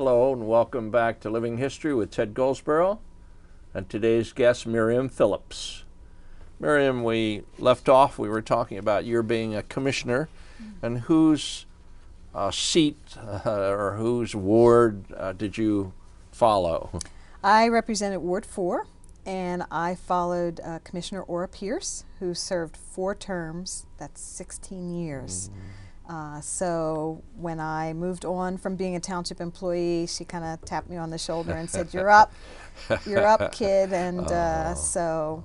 Hello and welcome back to Living History with Ted Goldsboro and today's guest, Maryam Phillips. Maryam, we left off, we were talking about your being a commissioner and whose seat or whose ward did you follow? I represented Ward 4 and I followed Commissioner Ora Pierce, who served 4 terms, that's 16 years. So when I moved on from being a township employee, she kind of tapped me on the shoulder and said, you're up, kid. And so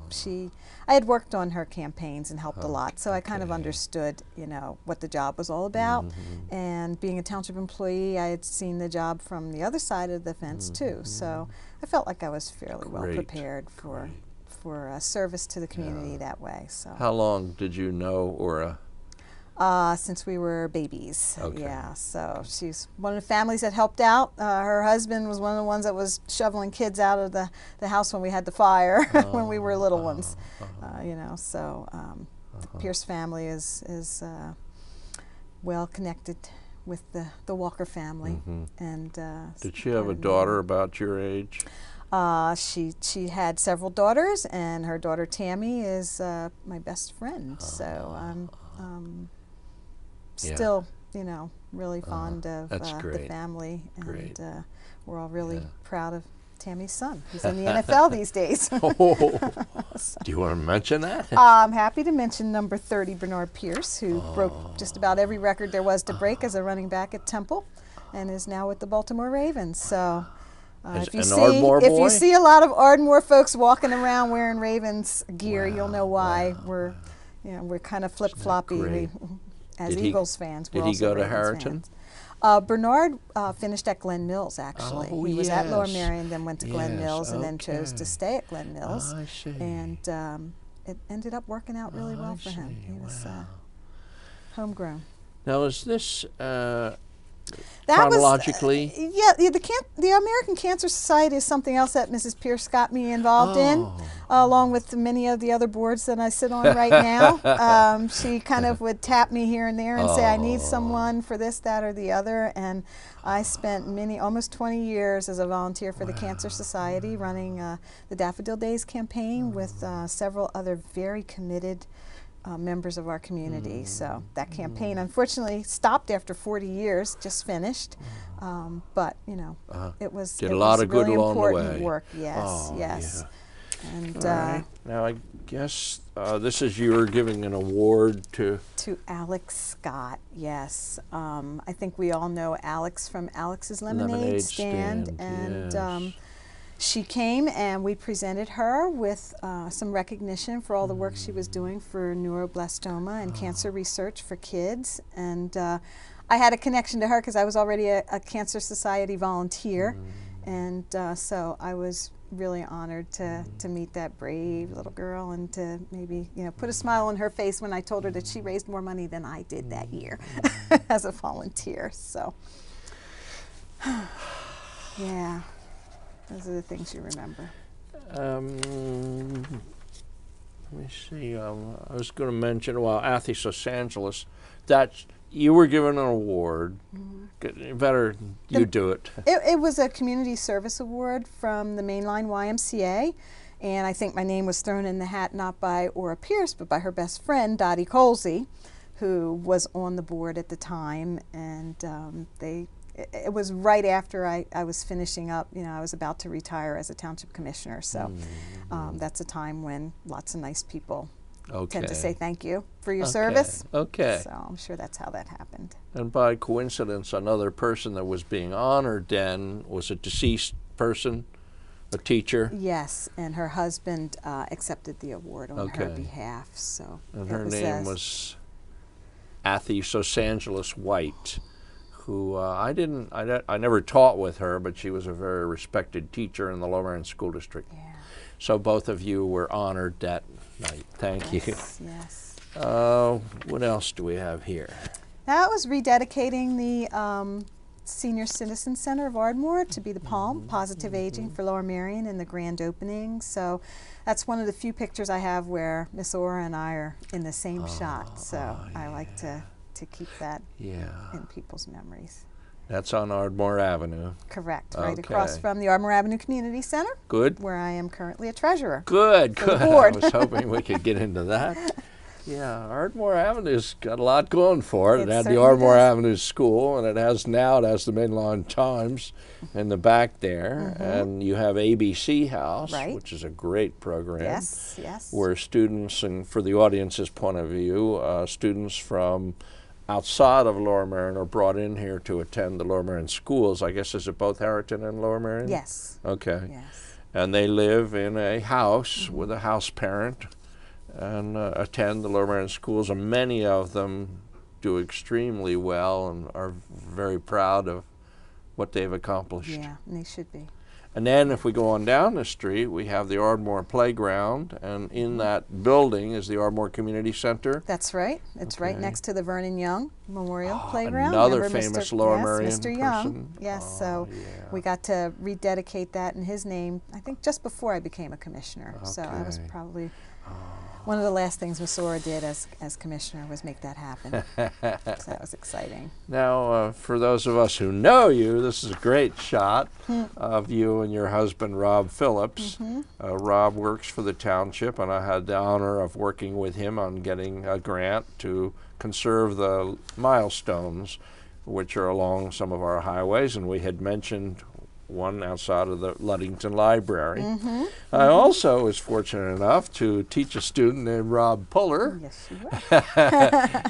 I had worked on her campaigns and helped a lot. So I kind of understood, you know, what the job was all about. And being a township employee, I had seen the job from the other side of the fence too. So I felt like I was fairly well prepared for service to the community that way. So how long did you know Ora? Since we were babies. Yeah, so she's one of the families that helped out. Her husband was one of the ones that was shoveling kids out of the house when we had the fire when we were little ones. You know, so the Pierce family is well connected with the Walker family. And did she have a daughter about your age? She had several daughters, and her daughter Tammy is my best friend. So I'm still, you know, really fond of the family, and we're all really proud of Tammy's son. He's in the NFL these days. Do you want to mention that? I'm happy to mention number 30, Bernard Pierce, who broke just about every record there was to break as a running back at Temple, and is now with the Baltimore Ravens. So. If you see a lot of Ardmore folks walking around wearing Ravens gear, you'll know why. We're kind of flip-floppy. As Eagles fans, we're also Did he go to Ravens Harriton? Fans. Bernard finished at Glen Mills, actually. Oh, he was at Lower Merion, then went to Glen Mills, and then chose to stay at Glen Mills. I see. And it ended up working out really well for him. He was homegrown. Now, is this chronologically? The American Cancer Society is something else that Mrs. Pierce got me involved in, along with many of the other boards that I sit on right now. She kind of would tap me here and there and say, I need someone for this, that, or the other. And I spent almost 20 years as a volunteer for the Cancer Society, running the Daffodil Days campaign with several other very committed members of our community. So that campaign unfortunately stopped after 40 years, just finished. But you know, it was a lot of really good along important the way. Work. Yes, yes. Yeah. And now I guess this is you were giving an award to Alex Scott. Yes, I think we all know Alex from Alex's Lemonade Stand, and yes. She came and we presented her with some recognition for all the work she was doing for neuroblastoma and cancer research for kids. And I had a connection to her because I was already a Cancer Society volunteer. And so I was really honored to meet that brave little girl and to maybe, you know, put a smile on her face when I told her that she raised more money than I did that year as a volunteer. So, yeah. Those are the things you remember. Let me see. I was going to mention, well, Athletes Los Angeles, that you were given an award. Better you do it. It was a community service award from the Mainline YMCA, and I think my name was thrown in the hat not by Ora Pierce, but by her best friend, Dottie Colsey, who was on the board at the time, and it was right after I was finishing up, you know, I was about to retire as a township commissioner. So that's a time when lots of nice people tend to say thank you for your service. So I'm sure that's how that happened. And by coincidence, another person that was being honored then was a deceased person, a teacher. Yes, and her husband accepted the award on her behalf. So and her name was Athletes Los Angeles White, who I never taught with her, but she was a very respected teacher in the Lower Merion School District. Yeah. So both of you were honored that night. Thank you. Yes. What else do we have here? That was rededicating the Senior Citizen Center of Ardmore to be the Palm, Positive Aging for Lower Merion, in the grand opening. So that's one of the few pictures I have where Miss Ora and I are in the same shot. So I like to keep that in people's memories. That's on Ardmore Avenue. Correct, right Okay. across from the Ardmore Avenue Community Center, Good. where I am currently a treasurer. Good, For the good. I board. was hoping we could get into that. Yeah, Ardmore Avenue's got a lot going for it. It It had the certainly Ardmore does. Avenue School, and it has the Mainline Times in the back there. And you have ABC House, Right. which is a great program. Yes, yes. Where students, and for the audience's point of view, students from outside of Lower Merion are brought in here to attend the Lower Merion schools. I guess, is it both Harriton and Lower Merion? Yes. Okay. Yes. And they live in a house with a house parent and attend the Lower Merion schools, and many of them do extremely well and are very proud of what they've accomplished. Yeah, and they should be. And then if we go on down the street, we have the Ardmore Playground, and in that building is the Ardmore Community Center. That's right. It's right Okay. next to the Vernon Young Memorial Playground. Another Remember famous Mr. Lower yes, Merion Mr. Young. person. Yes, Oh, so yeah. we got to rededicate that in his name, I think just before I became a commissioner. So that was Okay. probably one of the last things Miss Ora did as commissioner, was make that happen. So that was exciting. Now, for those of us who know you, this is a great shot of you and your husband, Rob Phillips. Rob works for the township, and I had the honor of working with him on getting a grant to conserve the milestones, which are along some of our highways, and we had mentioned one outside of the Ludington Library. I also was fortunate enough to teach a student named Rob Puller. Yes, you were.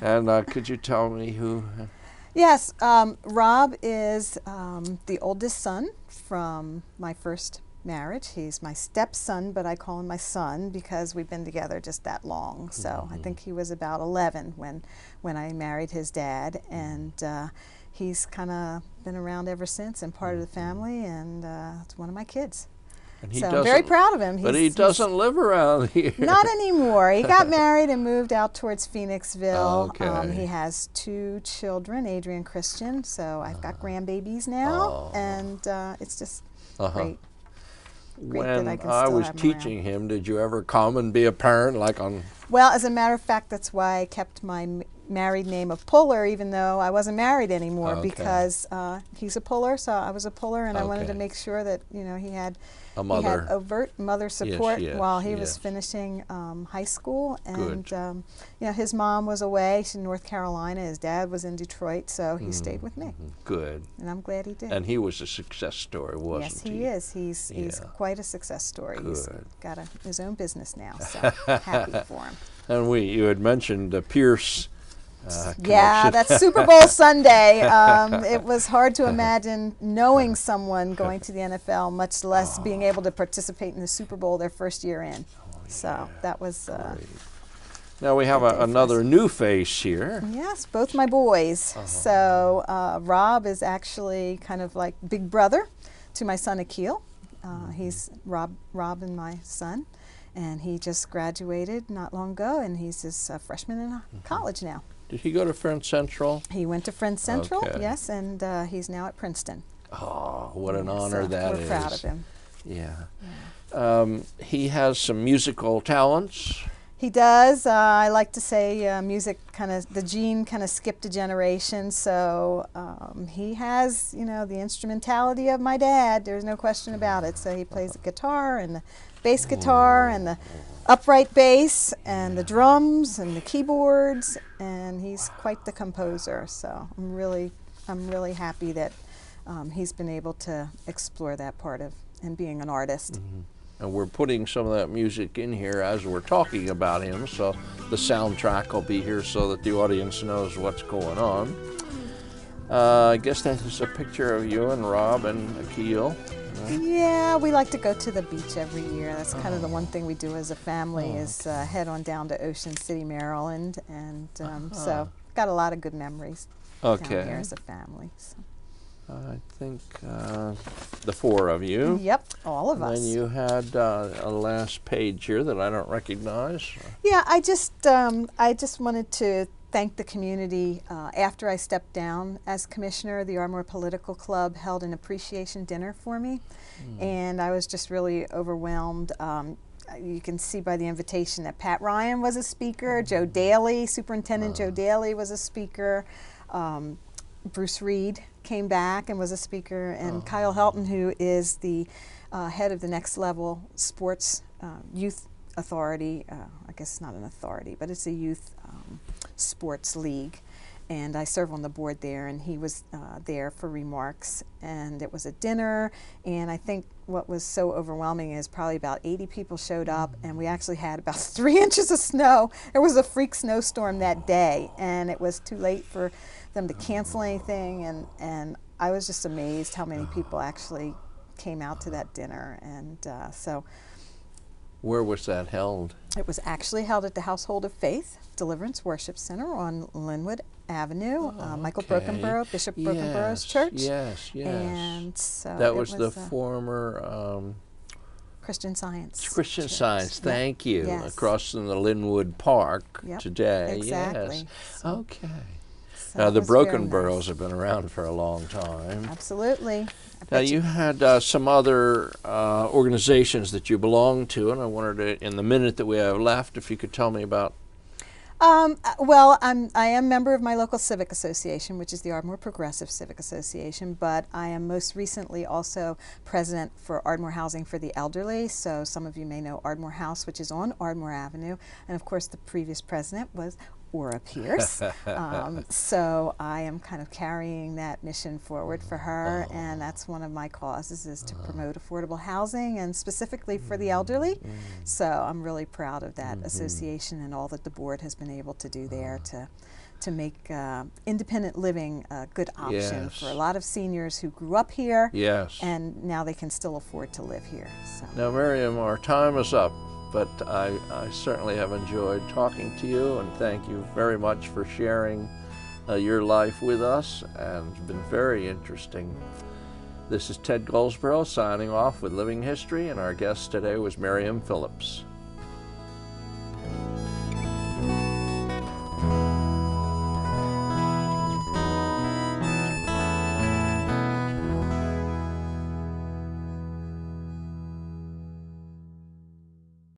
And could you tell me who? Yes, Rob is the oldest son from my first marriage. He's my stepson, but I call him my son because we've been together just that long. So I think he was about 11 when I married his dad, and he's kind of been around ever since and part of the family, and it's one of my kids. And he So I'm very doesn't- proud of him. But he doesn't live around here. Not anymore. He got married and moved out towards Phoenixville. Okay. He has 2 children, Adrian and Christian, so I've got grandbabies now, and it's just great. Great that When I can I still was have him around. teaching him, did you ever come and be a parent, like on? Well, as a matter of fact, that's why I kept my married name of Puller, even though I wasn't married anymore, Okay. because he's a Puller, so I was a Puller, and I wanted to Okay. make sure that he had A he mother. had overt mother support yes, while he was yes. finishing high school, and Good. his mom was away. She's in North Carolina. His dad was in Detroit, so he stayed with me, Good. and I'm glad he did. And he was a success story, wasn't Yes, he? he is. He's Yeah. quite a success story. He's Good. got his own business now, so happy for him. And you had mentioned Pierce. Yeah, connection. that's Super Bowl Sunday. It was hard to imagine knowing someone going to the NFL, much less being able to participate in the Super Bowl their first year in. So that was, Now we have Good day for another us. new face here. yes, both my boys. So Rob is actually kind of like big brother to my son Akil. He's Rob and my son. And he just graduated not long ago, and he's just a freshman in college now. Did he go to Friends Central? He went to Friends Central, Okay. yes, and he's now at Princeton. Oh, what an Yeah, honor so that is. we're proud of him. Yeah. He has some musical talents. He does. I like to say music the gene kind of skipped a generation, so he has, the instrumentality of my dad. There's no question about it. So he plays the guitar and the bass guitar and the upright bass and the drums and the keyboards, and he's quite the composer. So I'm really happy that he's been able to explore that part of and being an artist. And we're putting some of that music in here as we're talking about him, so the soundtrack will be here so that the audience knows what's going on. I guess that is a picture of you and Rob and Akil. Yeah, we like to go to the beach every year. That's kind of the one thing we do as a family is head on down to Ocean City, Maryland, and so got a lot of good memories down here as a family. So. I think the 4 of you. Yep, all of us. And you had a last page here that I don't recognize. Yeah, I just wanted to thank the community. After I stepped down as commissioner, the Ardmore Political Club held an appreciation dinner for me, and I was just really overwhelmed. You can see by the invitation that Pat Ryan was a speaker, Joe Daly, Superintendent Joe Daly was a speaker, Bruce Reed came back and was a speaker, and Kyle Helton, who is the head of the Next Level Sports Youth Authority, I guess it's not an authority, but it's a youth sports league, and I serve on the board there, and he was there for remarks, and it was a dinner, and I think what was so overwhelming is probably about 80 people showed up, and we actually had about 3 inches of snow. There was a freak snowstorm that day, and it was too late for them to cancel anything, and I was just amazed how many people actually came out to that dinner, and so. Where was that held? It was actually held at the Household of Faith Deliverance Worship Center on Linwood Avenue, Michael Brokenborough, Bishop Brokenborough's church. Yes, yes. And so that was the former Christian Science. Christian church. Science, thank you. Yes. Across from the Linwood Park today. Exactly. Yes. So, okay. so The it was very Brokenboroughs nice. have been around for a long time. Absolutely. Now you had some other organizations that you belong to, and I wanted to, in the minute that we have left, if you could tell me about. Well, I am a member of my local civic association, which is the Ardmore Progressive Civic Association, but I am most recently also president for Ardmore Housing for the Elderly. So some of you may know Ardmore House, which is on Ardmore Avenue, and of course the previous president was Ora Pierce. So I am kind of carrying that mission forward for her, and that's one of my causes, is to promote affordable housing, and specifically for the elderly. So I'm really proud of that association and all that the board has been able to do there to make independent living a good option for a lot of seniors who grew up here, and now they can still afford to live here. So. Now, Maryam, our time is up, but I certainly have enjoyed talking to you, and thank you very much for sharing your life with us, and it's been very interesting. This is Ted Goldsboro signing off with Living History, and our guest today was Maryam Phillips.